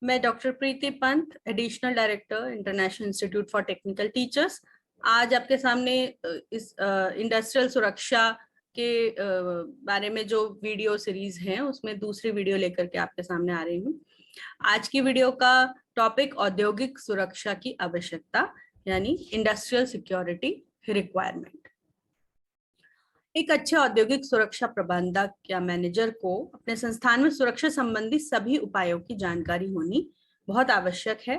मैं doctor Preeti Pant, additional director, international institute for technical teachers, आज आपके सामने इस इंडस्ट्रियल सुरक्षा के बारे में जो वीडियो सीरीज है उसमें दूसरी वीडियो लेकर के आपके सामने आ रही हूँ। आज की वीडियो का टॉपिक औद्योगिक सुरक्षा की आवश्यकता यानी इंडस्ट्रियल सिक्योरिटी रिक्वायरमेंट। एक अच्छे औद्योगिक सुरक्षा प्रबंधक या मैनेजर को अपने संस्थान में सुरक्षा संबंधी सभी उपायों की जानकारी होनी बहुत आवश्यक है।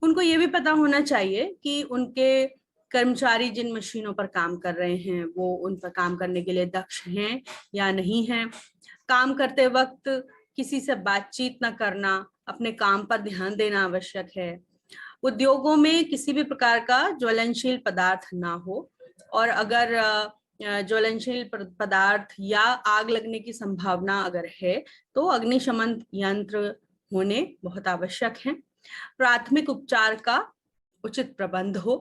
उनको ये भी पता होना चाहिए कि उनके कर्मचारी जिन मशीनों पर काम कर रहे हैं वो उन पर काम करने के लिए दक्ष हैं या नहीं हैं। काम करते वक्त किसी से बातचीत न करना, अपने काम पर ध्यान देना आवश्यक है। उद्योगों में किसी भी प्रकार का ज्वलनशील पदार्थ ना हो, और अगर ज्वलनशील पदार्थ या आग लगने की संभावना अगर है तो अग्निशमन यंत्र होने बहुत आवश्यक हैं। प्राथमिक उपचार का उचित प्रबंध हो।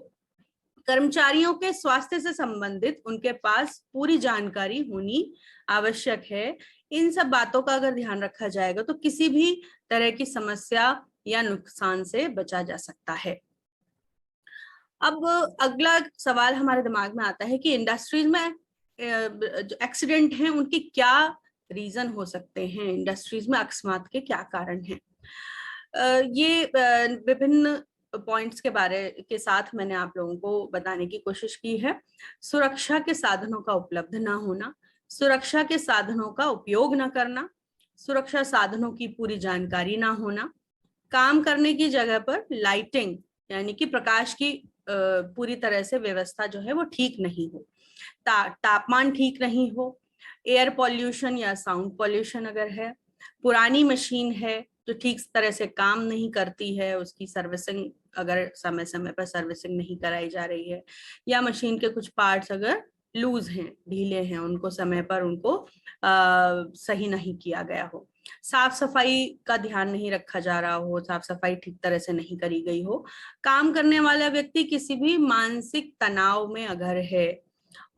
कर्मचारियों के स्वास्थ्य से संबंधित उनके पास पूरी जानकारी होनी आवश्यक है। इन सब बातों का अगर ध्यान रखा जाएगा तो किसी भी तरह की समस्या या नुकसान से बचा जा सकता है। अब अगला सवाल हमारे दिमाग में आता है कि इंडस्ट्रीज में जो एक्सीडेंट हैं उनके क्या रीजन हो सकते हैं, इंडस्ट्रीज में अकस्मात के क्या कारण हैं। ये विभिन्न पॉइंट्स के बारे के साथ मैंने आप लोगों को बताने की कोशिश की है। सुरक्षा के साधनों का उपलब्ध ना होना, सुरक्षा के साधनों का उपयोग ना करना, सुरक्षा साधनों की पूरी जानकारी ना होना, काम करने की जगह पर लाइटिंग यानी कि प्रकाश की पूरी तरह से व्यवस्था जो है वो ठीक नहीं हो, तापमान ठीक नहीं हो, एयर पॉल्यूशन या साउंड पॉल्यूशन अगर है, पुरानी मशीन है जो ठीक तरह से काम नहीं करती है, उसकी सर्विसिंग अगर समय समय पर सर्विसिंग नहीं कराई जा रही है, या मशीन के कुछ पार्ट्स अगर लूज हैं, ढीले हैं, उनको समय पर उनको सही नहीं किया गया हो, साफ सफाई का ध्यान नहीं रखा जा रहा हो, साफ सफाई ठीक तरह से नहीं करी गई हो, काम करने वाला व्यक्ति किसी भी मानसिक तनाव में अगर है,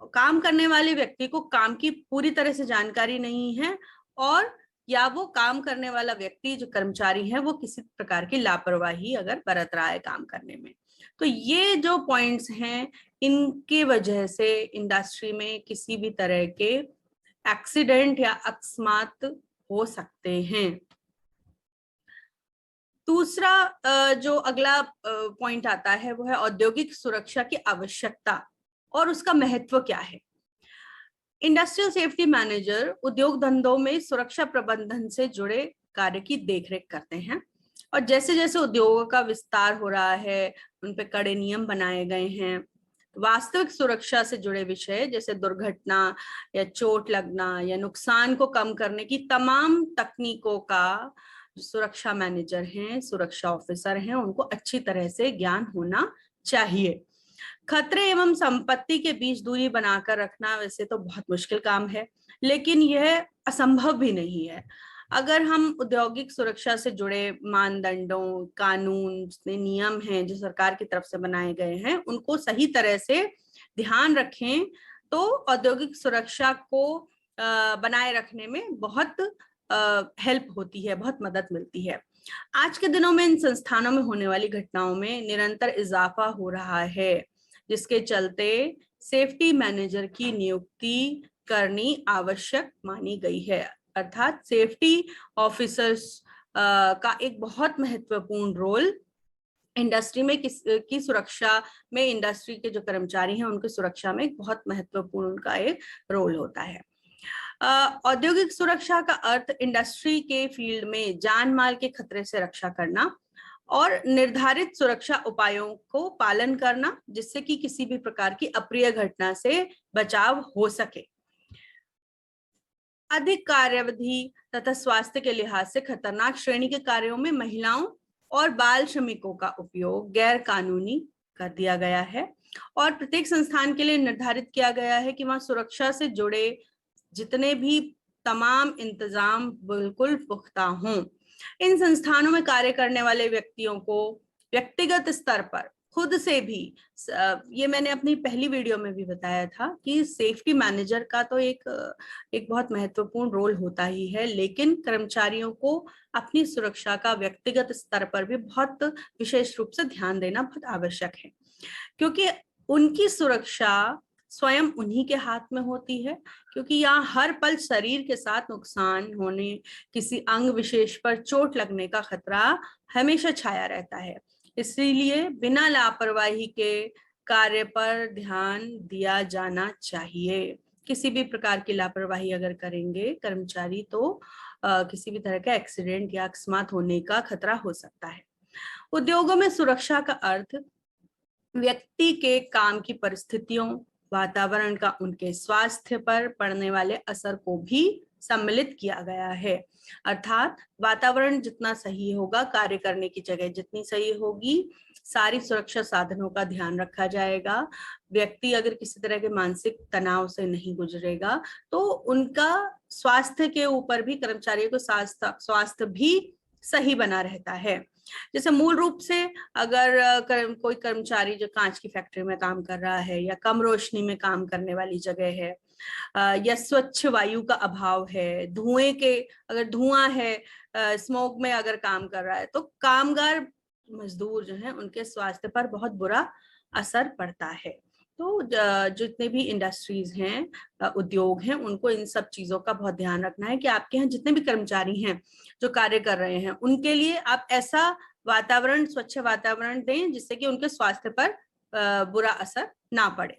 काम करने वाले व्यक्ति को काम की पूरी तरह से जानकारी नहीं है, और या वो काम करने वाला व्यक्ति जो कर्मचारी है वो किसी प्रकार की लापरवाही अगर बरत रहा है काम करने में, तो ये जो पॉइंट्स हैं इनके वजह से इंडस्ट्री में किसी भी तरह के एक्सीडेंट या अकस्मात हो सकते हैं। दूसरा जो अगला पॉइंट आता है वो है औद्योगिक सुरक्षा की आवश्यकता और उसका महत्व क्या है। इंडस्ट्रियल सेफ्टी मैनेजर उद्योग धंधों में सुरक्षा प्रबंधन से जुड़े कार्य की देखरेख करते हैं, और जैसे जैसे उद्योगों का विस्तार हो रहा है उन पे कड़े नियम बनाए गए हैं। वास्तविक सुरक्षा से जुड़े विषय जैसे दुर्घटना या चोट लगना या नुकसान को कम करने की तमाम तकनीकों का सुरक्षा मैनेजर हैं, सुरक्षा ऑफिसर हैं, उनको अच्छी तरह से ज्ञान होना चाहिए। खतरे एवं संपत्ति के बीच दूरी बनाकर रखना वैसे तो बहुत मुश्किल काम है, लेकिन यह असंभव भी नहीं है। अगर हम औद्योगिक सुरक्षा से जुड़े मानदंडों, कानून, नियम हैं जो सरकार की तरफ से बनाए गए हैं, उनको सही तरह से ध्यान रखें तो औद्योगिक सुरक्षा को बनाए रखने में बहुत हेल्प होती है, बहुत मदद मिलती है। आज के दिनों में इन संस्थानों में होने वाली घटनाओं में निरंतर इजाफा हो रहा है, जिसके चलते सेफ्टी मैनेजर की नियुक्ति करनी आवश्यक मानी गई है। अर्थात सेफ्टी ऑफिसर्स का एक बहुत महत्वपूर्ण रोल इंडस्ट्री में की सुरक्षा में, इंडस्ट्री के जो कर्मचारी हैं उनकी सुरक्षा में एक बहुत महत्वपूर्ण उनका एक रोल होता है। औद्योगिक सुरक्षा का अर्थ इंडस्ट्री के फील्ड में जान माल के खतरे से रक्षा करना और निर्धारित सुरक्षा उपायों को पालन करना, जिससे कि किसी भी प्रकार की अप्रिय घटना से बचाव हो सके। अधिक कार्यावधि तथा स्वास्थ्य के लिहाज से खतरनाक श्रेणी के कार्यों में महिलाओं और बाल श्रमिकों का उपयोग गैर कानूनी कर दिया गया है, और प्रत्येक संस्थान के लिए निर्धारित किया गया है कि वहां सुरक्षा से जुड़े जितने भी तमाम इंतजाम बिल्कुल पुख्ता हों। इन संस्थानों में कार्य करने वाले व्यक्तियों को व्यक्तिगत स्तर पर खुद से भी ये मैंने अपनी पहली वीडियो में भी बताया था कि सेफ्टी मैनेजर का तो एक बहुत महत्वपूर्ण रोल होता ही है, लेकिन कर्मचारियों को अपनी सुरक्षा का व्यक्तिगत स्तर पर भी बहुत विशेष रूप से ध्यान देना बहुत आवश्यक है, क्योंकि उनकी सुरक्षा स्वयं उन्हीं के हाथ में होती है। क्योंकि यहाँ हर पल शरीर के साथ नुकसान होने, किसी अंग विशेष पर चोट लगने का खतरा हमेशा छाया रहता है। इसीलिए बिना लापरवाही के कार्य पर ध्यान दिया जाना चाहिए। किसी भी प्रकार की लापरवाही अगर करेंगे कर्मचारी तो किसी भी तरह का एक्सीडेंट या अकस्मात होने का खतरा हो सकता है। उद्योगों में सुरक्षा का अर्थ व्यक्ति के काम की परिस्थितियों, वातावरण का उनके स्वास्थ्य पर पड़ने वाले असर को भी सम्मिलित किया गया है। अर्थात वातावरण जितना सही होगा, कार्य करने की जगह जितनी सही होगी, सारी सुरक्षा साधनों का ध्यान रखा जाएगा। व्यक्ति अगर किसी तरह के मानसिक तनाव से नहीं गुजरेगा तो उनका स्वास्थ्य के ऊपर भी, कर्मचारियों को स्वास्थ्य भी सही बना रहता है। जैसे मूल रूप से अगर कोई कर्मचारी जो कांच की फैक्ट्री में काम कर रहा है या कम रोशनी में काम करने वाली जगह है, या स्वच्छ वायु का अभाव है, अगर धुआं है, स्मोक में अगर काम कर रहा है, तो कामगार मजदूर जो हैं उनके स्वास्थ्य पर बहुत बुरा असर पड़ता है। तो जितने भी इंडस्ट्रीज हैं, उद्योग हैं, उनको इन सब चीजों का बहुत ध्यान रखना है कि आपके यहाँ जितने भी कर्मचारी हैं जो कार्य कर रहे हैं, उनके लिए आप ऐसा वातावरण, स्वच्छ वातावरण दें जिससे कि उनके स्वास्थ्य पर बुरा असर ना पड़े।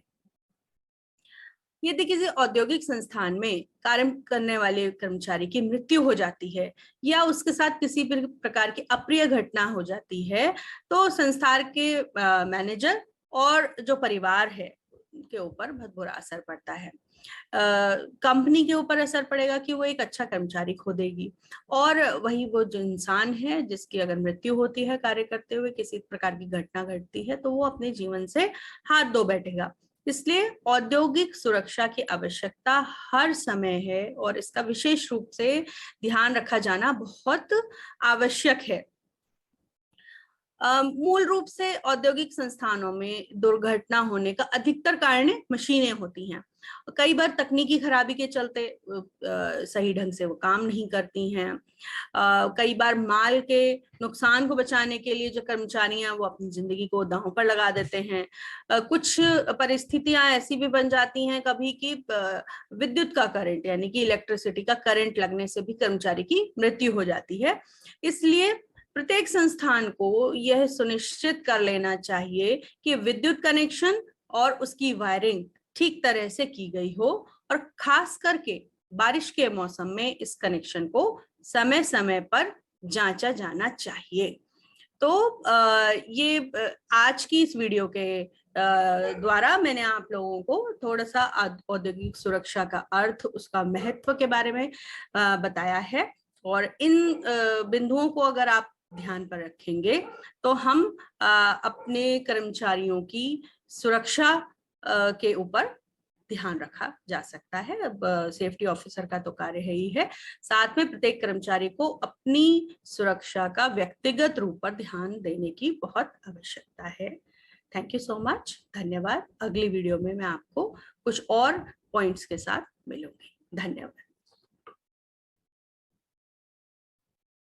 यदि किसी औद्योगिक संस्थान में कार्य करने वाले कर्मचारी की मृत्यु हो जाती है या उसके साथ किसी भी प्रकार की अप्रिय घटना हो जाती है, तो संस्थान के मैनेजर और जो परिवार है के ऊपर बहुत बुरा असर पड़ता है। कंपनी के ऊपर असर पड़ेगा कि वो एक अच्छा कर्मचारी खो देगी, और वही वो जो इंसान है जिसकी अगर मृत्यु होती है कार्य करते हुए, किसी प्रकार की घटना घटती है, तो वो अपने जीवन से हाथ धो बैठेगा। इसलिए औद्योगिक सुरक्षा की आवश्यकता हर समय है और इसका विशेष रूप से ध्यान रखा जाना बहुत आवश्यक है। मूल रूप से औद्योगिक संस्थानों में दुर्घटना होने का अधिकतर कारण मशीनें होती हैं। कई बार तकनीकी खराबी के चलते सही ढंग से वो काम नहीं करती हैं। कई बार माल के नुकसान को बचाने के लिए जो कर्मचारी हैं वो अपनी जिंदगी को दांव पर लगा देते हैं। कुछ परिस्थितियां ऐसी भी बन जाती हैं कभी कि विद्युत का करंट, यानी कि इलेक्ट्रिसिटी का करंट लगने से भी कर्मचारी की मृत्यु हो जाती है। इसलिए प्रत्येक संस्थान को यह सुनिश्चित कर लेना चाहिए कि विद्युत कनेक्शन और उसकी वायरिंग ठीक तरह से की गई हो, और खास करके बारिश के मौसम में इस कनेक्शन को समय समय पर जांचा जाना चाहिए। तो ये आज की इस वीडियो के द्वारा मैंने आप लोगों को थोड़ा सा औद्योगिक सुरक्षा का अर्थ, उसका महत्व के बारे में बताया है, और इन बिंदुओं को अगर आप ध्यान पर रखेंगे तो हम अपने कर्मचारियों की सुरक्षा के ऊपर ध्यान रखा जा सकता है। अब सेफ्टी ऑफिसर का तो कार्य है ही है, साथ में प्रत्येक कर्मचारी को अपनी सुरक्षा का व्यक्तिगत रूप पर ध्यान देने की बहुत आवश्यकता है। थैंक यू सो मच, धन्यवाद। अगली वीडियो में मैं आपको कुछ और पॉइंट्स के साथ मिलूंगी। धन्यवाद।